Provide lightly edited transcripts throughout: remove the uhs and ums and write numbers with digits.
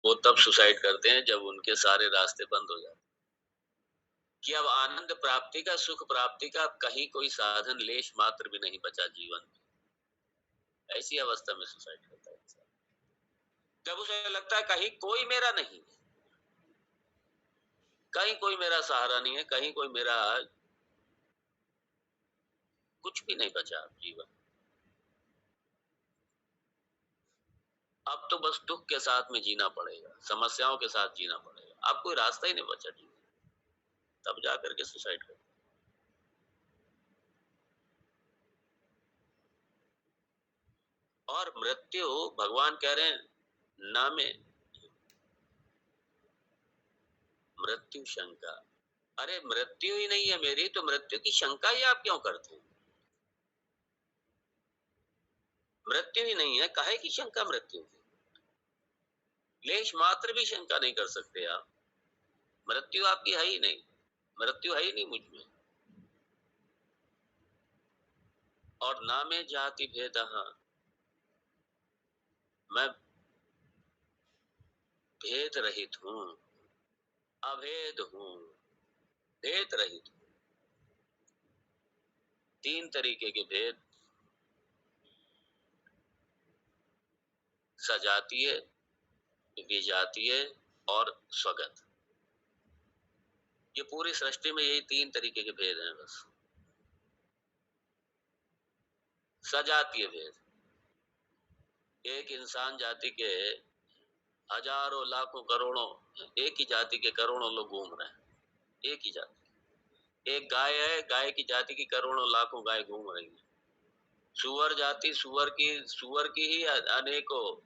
वो तब सुसाइड करते हैं जब उनके सारे रास्ते बंद हो जाते हैं कि अब आनंद प्राप्ति का, सुख प्राप्ति का कहीं कोई साधन लेश मात्र भी नहीं बचा जीवन में। ऐसी अवस्था में सुसाइड करता है इंसान। जब उसे लगता है कहीं कोई मेरा नहीं है, कहीं कोई मेरा सहारा नहीं है, कहीं कोई मेरा कुछ भी नहीं बचा जीवन। अब तो बस दुख के साथ में जीना पड़ेगा, समस्याओं के साथ जीना पड़ेगा, अब कोई रास्ता ही नहीं बचा जीवन। तब जाकर के सुसाइड करते। और मृत्यु भगवान कह रहे हैं नामे मृत्यु शंका। अरे मृत्यु ही नहीं है मेरी, तो मृत्यु की शंका ही आप क्यों करते हैं? मृत्यु ही नहीं है, काहे की शंका मृत्यु की? लेश मात्र भी शंका नहीं कर सकते आप। मृत्यु आपकी है ही नहीं, मृत्यु है ही नहीं मुझ में। और ना में जाति भेदः, मैं भेद रहित हूं, अभेद हूं, भेद रहित हूं। तीन तरीके के भेद, सजातीय, विजातीय और स्वगत। ये पूरी सृष्टि में यही तीन तरीके के भेद हैं बस। सजातीय भेद, एक इंसान जाति के हजारों लाखों करोड़ों, एक ही जाति के करोड़ों लोग घूम रहे हैं, एक ही जाति। एक गाय है, गाय की जाति की करोड़ों लाखों गाय घूम रही है। सुअर जाति, सुअर की ही अनेकों,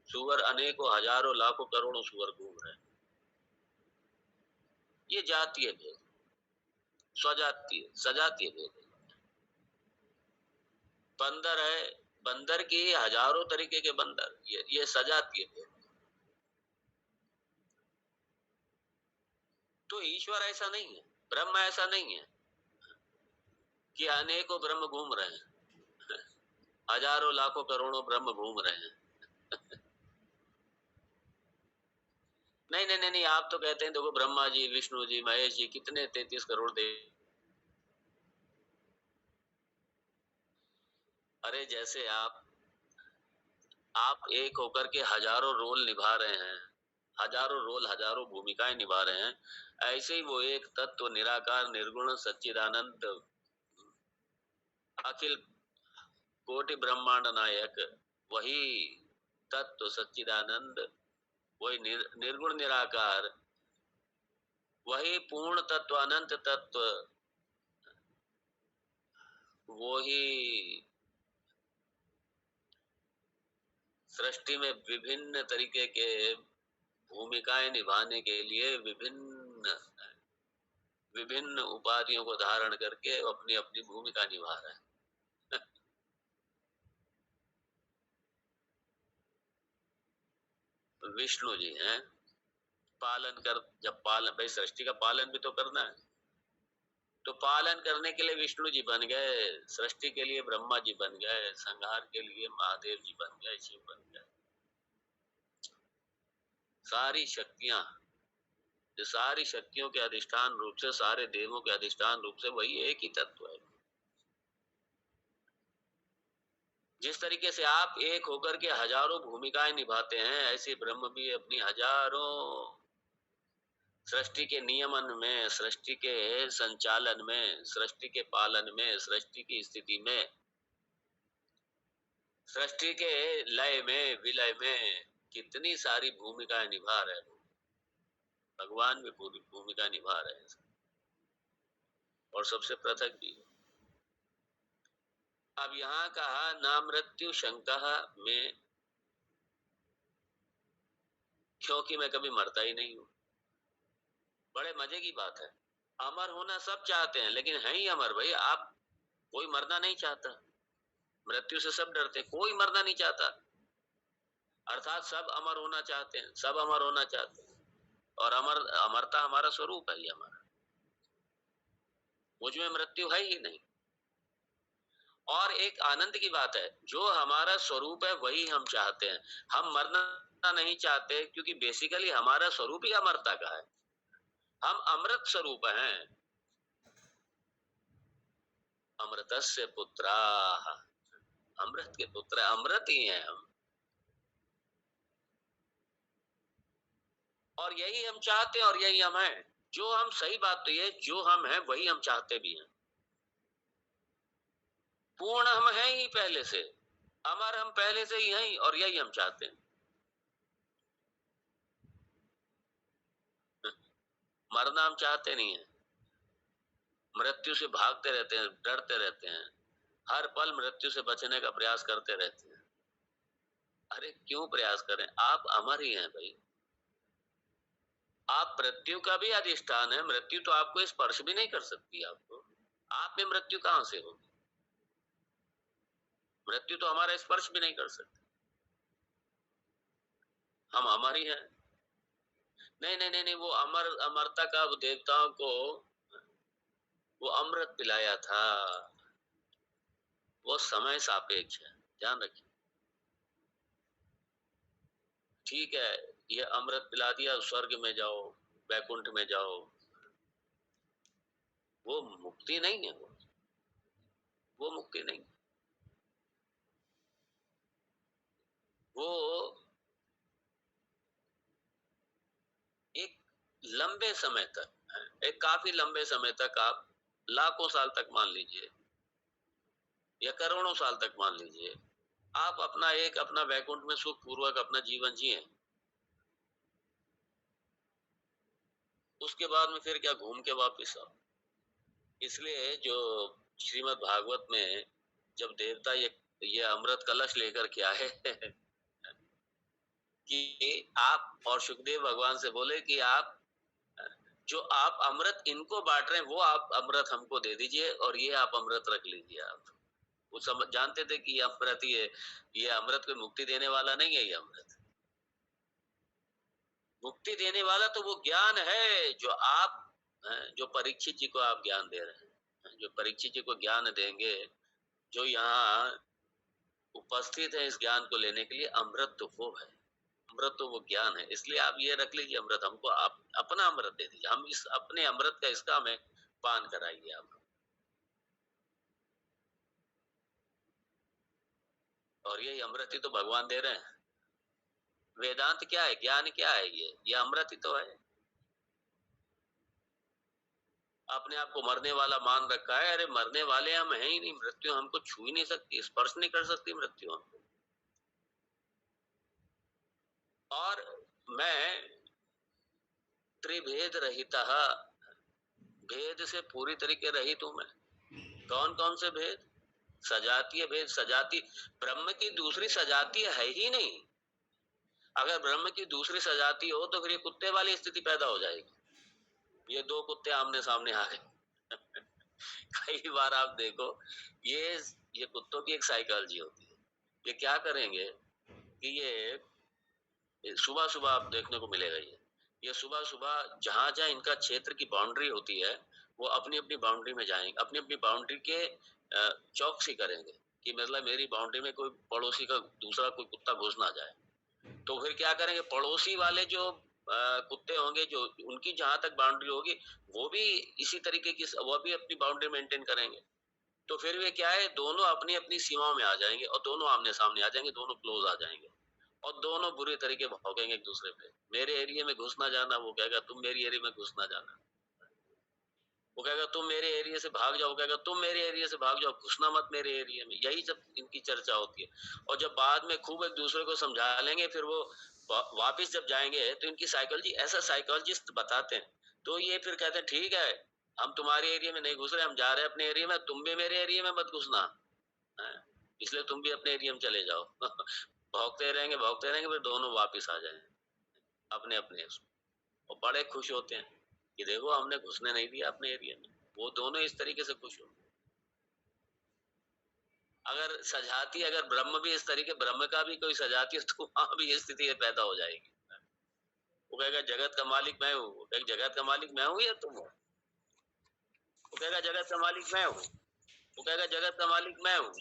सुअर अनेकों हजारों लाखों करोड़ों सुअर घूम रहे हैं। ये जातीय भेद। स्वजातीय, सजातीय भेद। बंदर है, बंदर की हजारों तरीके के बंदर, ये सजातीय भेद। तो ईश्वर ऐसा नहीं है, ब्रह्म ऐसा नहीं है कि अनेकों ब्रह्म घूम रहे हैं, हजारों लाखों करोड़ों ब्रह्म घूम रहे हैं। नहीं नहीं नहीं नहीं, आप तो कहते हैं देखो ब्रह्मा जी, विष्णु जी, महेश जी, कितने 33 करोड़ देव। अरे जैसे आप एक होकर के हजारों रोल निभा रहे हैं, हजारों रोल, हजारों भूमिकाएं निभा रहे हैं, ऐसे ही वो एक तत्व निराकार निर्गुण सच्चिदानंद अखिल कोटि ब्रह्मांड नायक, वही तत्व सच्चिदानंद, वही निर्गुण निराकार, वही पूर्ण तत्व, अनंत तत्व, वही सृष्टि में विभिन्न तरीके के भूमिकाएं निभाने के लिए विभिन्न विभिन्न उपाधियों को धारण करके अपनी अपनी भूमिका निभा रहा है। विष्णु जी हैं, पालन कर, जब पालन, भाई सृष्टि का पालन भी तो करना है, तो पालन करने के लिए विष्णु जी बन गए, सृष्टि के लिए ब्रह्मा जी बन गए, संहार के लिए महादेव जी बन गए, शिव बन गए। सारी शक्तियां, जो सारी शक्तियों के अधिष्ठान रूप से, सारे देवों के अधिष्ठान रूप से वही एक ही तत्व है। जिस तरीके से आप एक होकर के हजारों भूमिकाएं निभाते हैं, ऐसे ब्रह्म भी अपनी हजारों सृष्टि के नियमन में, सृष्टि के संचालन में, सृष्टि के पालन में, सृष्टि की स्थिति में, सृष्टि के लय में, विलय में कितनी सारी भूमिकाएं निभा रहे हैं। भगवान भी पूरी भूमिका निभा रहे हैं और सबसे पृथक भी। अब यहाँ कहा ना मृत्यु शंका में, क्योंकि मैं कभी मरता ही नहीं हूं। बड़े मजे की बात है, अमर होना सब चाहते हैं, लेकिन है ही अमर भाई आप। कोई मरना नहीं चाहता, मृत्यु से सब डरते हैं, कोई मरना नहीं चाहता। अर्थात सब अमर होना चाहते हैं, सब अमर होना चाहते हैं, और अमरता हमारा स्वरूप है ही हमारा। मुझ में मृत्यु है ही नहीं। और एक आनंद की बात है, जो हमारा स्वरूप है वही हम चाहते हैं। हम मरना नहीं चाहते, क्योंकि बेसिकली हमारा स्वरूप ही अमरता का है। हम अमृत स्वरूप हैं। अमृतस्य पुत्राः, अमृत के पुत्र, अमृत ही हैं हम। और यही हम चाहते हैं और यही हम हैं। जो हम, सही बात तो ये, जो हम हैं वही हम चाहते भी हैं। पूर्ण हम हैं ही पहले से, अमर हम पहले से ही हैं और यही हम चाहते हैं। मरना हम चाहते नहीं है, मृत्यु से भागते रहते हैं, डरते रहते हैं, हर पल मृत्यु से बचने का प्रयास करते रहते हैं। अरे क्यों प्रयास करें, आप अमर ही हैं भाई। आप मृत्यु का भी अधिष्ठान है, मृत्यु तो आपको स्पर्श भी नहीं कर सकती। आपको, आप में मृत्यु कहां से होगी? मृत्यु तो हमारा स्पर्श भी नहीं कर सकती। हम अमर ही हैं। नहीं नहीं नहीं नहीं, वो अमरता का वो देवताओं को वो अमृत पिलाया था, वो समय सापेक्ष है, ध्यान रखिए। ठीक है, ये अमृत पिला दिया, स्वर्ग में जाओ, वैकुंठ में जाओ, वो मुक्ति नहीं है। वो मुक्ति नहीं, वो एक लंबे समय तक, एक काफी लंबे समय तक, आप लाखों साल तक मान लीजिए या करोड़ों साल तक मान लीजिए, आप अपना वैकुंठ में सुख पूर्वक अपना जीवन जिए। उसके बाद में फिर क्या, घूम के वापिस आओ। इसलिए जो श्रीमद् भागवत में जब देवता ये अमृत कलश लेकर के आए कि आप, और सुखदेव भगवान से बोले कि आप, जो आप अमृत इनको बांट रहे हैं, वो आप अमृत हमको दे दीजिए और ये आप अमृत रख लीजिए। आप वो समझ जानते थे कि ये अमृत ही है, ये अमृत को मुक्ति देने वाला नहीं है। ये अमृत मुक्ति देने वाला तो वो ज्ञान है जो आप, जो परीक्षित जी को आप ज्ञान दे रहे हैं, जो परीक्षित जी को ज्ञान देंगे, जो यहाँ उपस्थित है इस ज्ञान को लेने के लिए, अमृत तो वो है, अमृत तो वो ज्ञान है। इसलिए आप ये रख लीजिए अमृत, हमको आप अपना अमृत दे दीजिए, हम इस अपने अमृत का इसका हमें पान कराइए आप। और यही अमृत ही तो भगवान दे रहे हैं। वेदांत क्या है, ज्ञान क्या है, ये अमृत ही तो है। अपने आप को मरने वाला मान रखा है। अरे मरने वाले हम हैं ही नहीं, मृत्यु हमको छू ही नहीं सकती, स्पर्श नहीं कर सकती मृत्यु हमको। और मैं त्रिभेद रहिता, भेद से पूरी तरीके रहित हूं मैं। कौन कौन से भेद? सजातीय भेद, सजाती, ब्रह्म की दूसरी सजातीय है ही नहीं। अगर ब्रह्म की दूसरी सजाती हो तो फिर ये कुत्ते वाली स्थिति पैदा हो जाएगी। ये दो कुत्ते आमने सामने आ गए कई बार आप देखो, ये ये कुत्तों की एक साइकोलॉजी होती है। ये क्या करेंगे कि ये सुबह सुबह आप देखने को मिलेगा, ये सुबह सुबह जहां जहां इनका क्षेत्र की बाउंड्री होती है, वो अपनी अपनी बाउंड्री में जाएंगे, अपनी अपनी बाउंड्री के चौकसी करेंगे कि मतलब मेरी बाउंड्री में कोई पड़ोसी का दूसरा कोई कुत्ता घुस ना जाए। तो फिर क्या करेंगे, पड़ोसी वाले जो कुत्ते होंगे, जो उनकी जहां तक बाउंड्री होगी, वो भी इसी तरीके की, वो भी अपनी बाउंड्री मेंटेन करेंगे। तो फिर वे क्या है, दोनों अपनी अपनी सीमाओं में आ जाएंगे और दोनों आमने सामने आ जाएंगे, दोनों क्लोज आ जाएंगे और दोनों बुरी तरीके भौंकेंगे एक दूसरे पे। मेरे एरिया में घुस ना जाना, वो कहेगा तुम मेरी एरिया में घुस ना जाना। वो कहेगा तुम मेरे एरिया से भाग जाओ, कहेगा तुम मेरे एरिया से भाग जाओ, घुसना मत मेरे एरिया में। यही जब इनकी चर्चा होती है, और जब बाद में खूब एक दूसरे को समझा लेंगे, फिर वो वापिस जब जाएंगे तो इनकी साइकोलॉजी, ऐसा साइकोलॉजिस्ट बताते हैं। तो ये फिर कहते हैं ठीक है, हम तुम्हारे एरिया में नहीं घुस रहे, हम जा रहे हैं अपने एरिया में, तुम भी मेरे एरिया में मत घुसना, इसलिए तुम भी अपने एरिया में चले जाओ भौंकते रहेंगे, फिर दोनों वापिस आ जाएंगे अपने अपने, और बड़े खुश होते हैं कि देखो हमने घुसने नहीं दिया अपने एरिया में। वो दोनों इस तरीके से खुश हो। अगर सजाती, अगर ब्रह्म भी इस तरीके, ब्रह्म का भी कोई सजाती है तो वहां भी स्थिति पैदा हो जाएगी। वो कहेगा जगत का मालिक मैं हूँ, वो कहेगा जगत का मालिक मैं हूँ या तुम हो? वो कहेगा जगत का मालिक मैं हूँ, वो कहेगा जगत का मालिक मैं हूँ,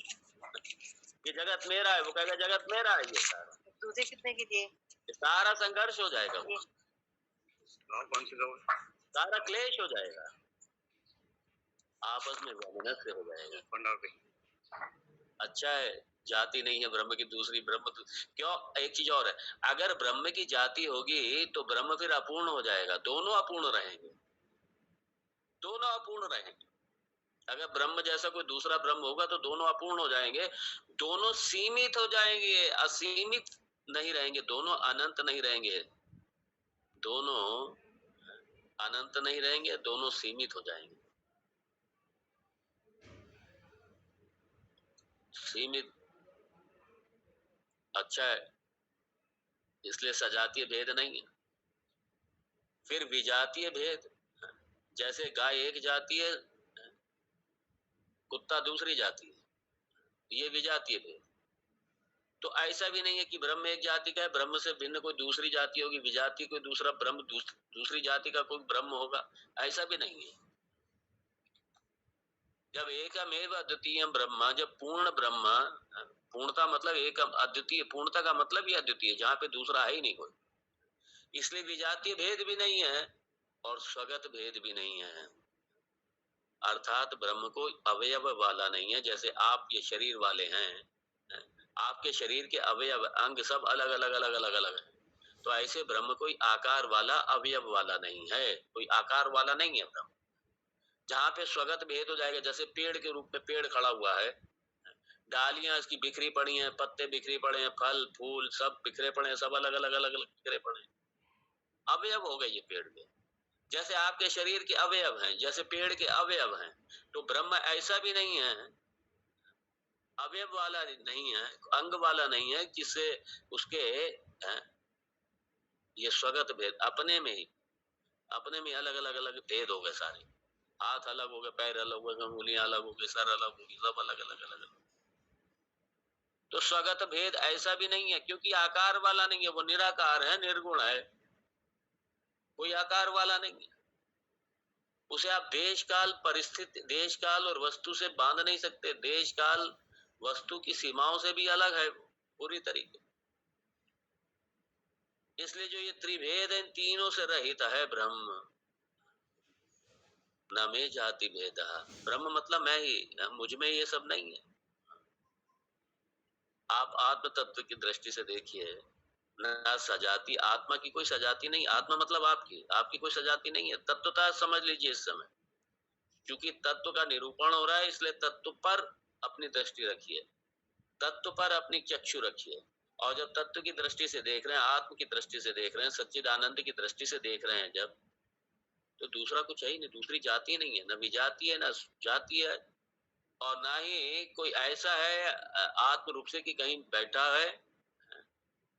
ये जगत मेरा है, वो कहेगा जगत मेरा है ये सारा। तुझे कितने की दिए? सारा संघर्ष हो जाएगा, वो सारा क्लेश हो जाएगा, आपस में वैमनस्य हो जाएगा। अच्छा है जाति नहीं है ब्रह्म की दूसरी, ब्रह्म क्यों? एक चीज और है, अगर ब्रह्म की जाति होगी तो ब्रह्म फिर अपूर्ण हो जाएगा, दोनों अपूर्ण रहेंगे, दोनों अपूर्ण रहेंगे। अगर ब्रह्म जैसा कोई दूसरा ब्रह्म होगा तो दोनों अपूर्ण हो जाएंगे, दोनों सीमित हो जाएंगे, असीमित नहीं रहेंगे, दोनों अनंत नहीं रहेंगे, दोनों अनंत नहीं रहेंगे, दोनों सीमित हो जाएंगे। सीमित अच्छा है, इसलिए सजातीय भेद नहीं है। फिर विजातीय भेद, जैसे गाय एक जाति है, कुत्ता दूसरी जाति है, ये विजातीय भेद। तो ऐसा भी नहीं है कि ब्रह्म एक जाति का है, ब्रह्म से भिन्न कोई दूसरी जाति होगी, विजाति कोई दूसरा ब्रह्म दूसरी जाति का कोई ब्रह्म होगा, ऐसा भी नहीं है। जब एकमेव अद्वितीय ब्रह्म, जब पूर्ण ब्रह्म, पूर्णता मतलब एक अद्वितीय, पूर्णता का मतलब ही अद्वितीय, जहाँ पे दूसरा है ही नहीं कोई, इसलिए विजातीय भेद भी नहीं है और स्वगत भेद भी नहीं है। अर्थात ब्रह्म को अवयव वाला नहीं है, जैसे आप ये शरीर वाले हैं, आपके शरीर के अवयव अंग सब अलग अलग अलग अलग अलग है, तो ऐसे ब्रह्म कोई आकार वाला अवयव वाला नहीं है, कोई आकार वाला नहीं है ब्रह्म। जहाँ पे स्वगत भेद हो जाएगा, जैसे पेड़ के रूप में पेड़ खड़ा हुआ है, डालियां इसकी बिखरी पड़ी हैं, पत्ते बिखरी पड़े हैं, फल फूल सब बिखरे पड़े हैं, सब अलग अलग अलग अलग बिखरे पड़े हैं, अवयव हो गए ये पेड़ के। जैसे आपके शरीर के अवयव हैं, जैसे पेड़ के अवयव हैं, तो ब्रह्म ऐसा भी नहीं है, अवयव वाला नहीं है, अंग वाला नहीं है, जिससे उसके ये स्वगत भेद अपने में ही, अपने में अलग अलग अलग भेद हो गए सारे, हाथ अलग हो गए, पैर अलग हो गए, उंगलियां अलग हो गई, सर अलग हो गई, सब अलग अलग अलग अलग। तो स्वगत भेद ऐसा भी नहीं है, क्योंकि आकार वाला नहीं है, वो निराकार है, निर्गुण है, कोई आकार वाला नहीं है। उसे आप देश काल परिस्थिति, देश काल और वस्तु से बांध नहीं सकते, देश काल वस्तु की सीमाओं से भी अलग है पूरी तरीके। इसलिए जो ये त्रिभेद है, इन तीनों से रहित है ब्रह्म। न में जाति भेद, ब्रह्म मतलब मैं ही, मुझ में ये सब नहीं है। आप आत्म तत्व की दृष्टि से देखिए, न सजाती, आत्मा की कोई सजाती नहीं, आत्मा मतलब आपकी, आपकी कोई सजाती नहीं है, तत्वता समझ लीजिए इस समय। क्योंकि तत्व का निरूपण हो रहा है, इसलिए तत्व पर अपनी दृष्टि रखिए, तत्व पर अपनी चक्षु रखिए, और जब तत्व की दृष्टि से देख रहे हैं, आत्म की दृष्टि से देख रहे हैं, सच्चिदानंद की दृष्टि से देख रहे हैं जब, तो दूसरा कुछ है ही नहीं, दूसरी जाति नहीं है, न विजाति है, न जाति है, और ना ही कोई ऐसा है आत्म रूप से कि कहीं बैठा है,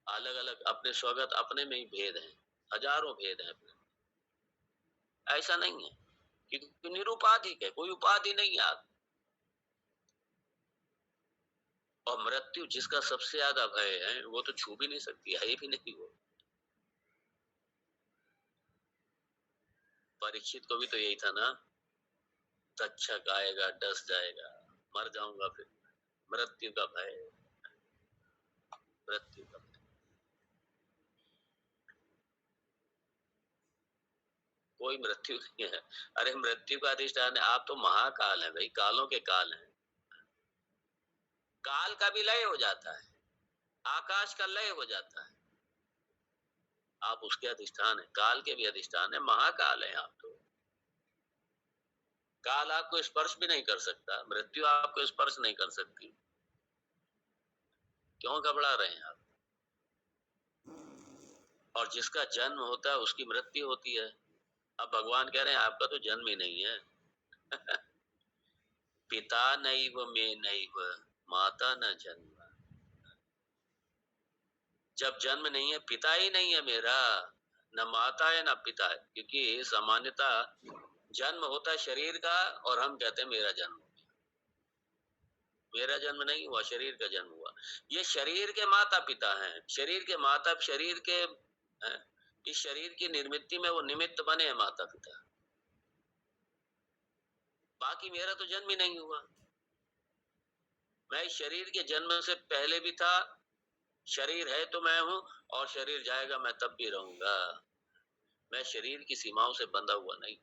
अलग अलग अपने स्वगत अपने में ही भेद है, हजारों भेद है अपने, ऐसा नहीं है, क्योंकि निरुपाधिक है, कोई उपाधि नहीं है। और मृत्यु जिसका सबसे ज्यादा भय है, वो तो छू भी नहीं सकती, है भी नहीं वो। परीक्षित को भी तो यही था ना, तक्षक आएगा डस जाएगा, मर जाऊंगा फिर, मृत्यु का भय, मृत्यु का भय। कोई मृत्यु नहीं है, अरे मृत्यु का अधिष्ठान है, आप तो महाकाल है भाई, कालों के काल है, काल का भी लय हो जाता है, आकाश का लय हो जाता है, आप उसके अधिष्ठान है, काल के भी अधिष्ठान है, महाकाल है आप तो। काल आपको स्पर्श भी नहीं कर सकता, मृत्यु आपको स्पर्श नहीं कर सकती, क्यों घबरा रहे हैं आप? और जिसका जन्म होता है उसकी मृत्यु होती है। अब भगवान कह रहे हैं आपका तो जन्म ही नहीं है। पिता नैव में नैव माता न जन्म, जब जन्म नहीं है, पिता ही नहीं है मेरा, न माता है न पिता है, क्योंकि सामान्यता जन्म होता है शरीर का, और हम कहते हैं मेरा जन्म, मेरा जन्म नहीं हुआ, शरीर का जन्म हुआ। ये शरीर के माता पिता हैं, शरीर के माता, शरीर के इस शरीर की निर्मित में वो निमित्त बने हैं माता पिता, बाकी मेरा तो जन्म ही नहीं हुआ। मैं शरीर के जन्म से पहले भी था शरीर है तो मैं हूँ और शरीर जाएगा मैं तब भी रहूंगा। मैं शरीर की सीमाओं से बंधा हुआ नहीं।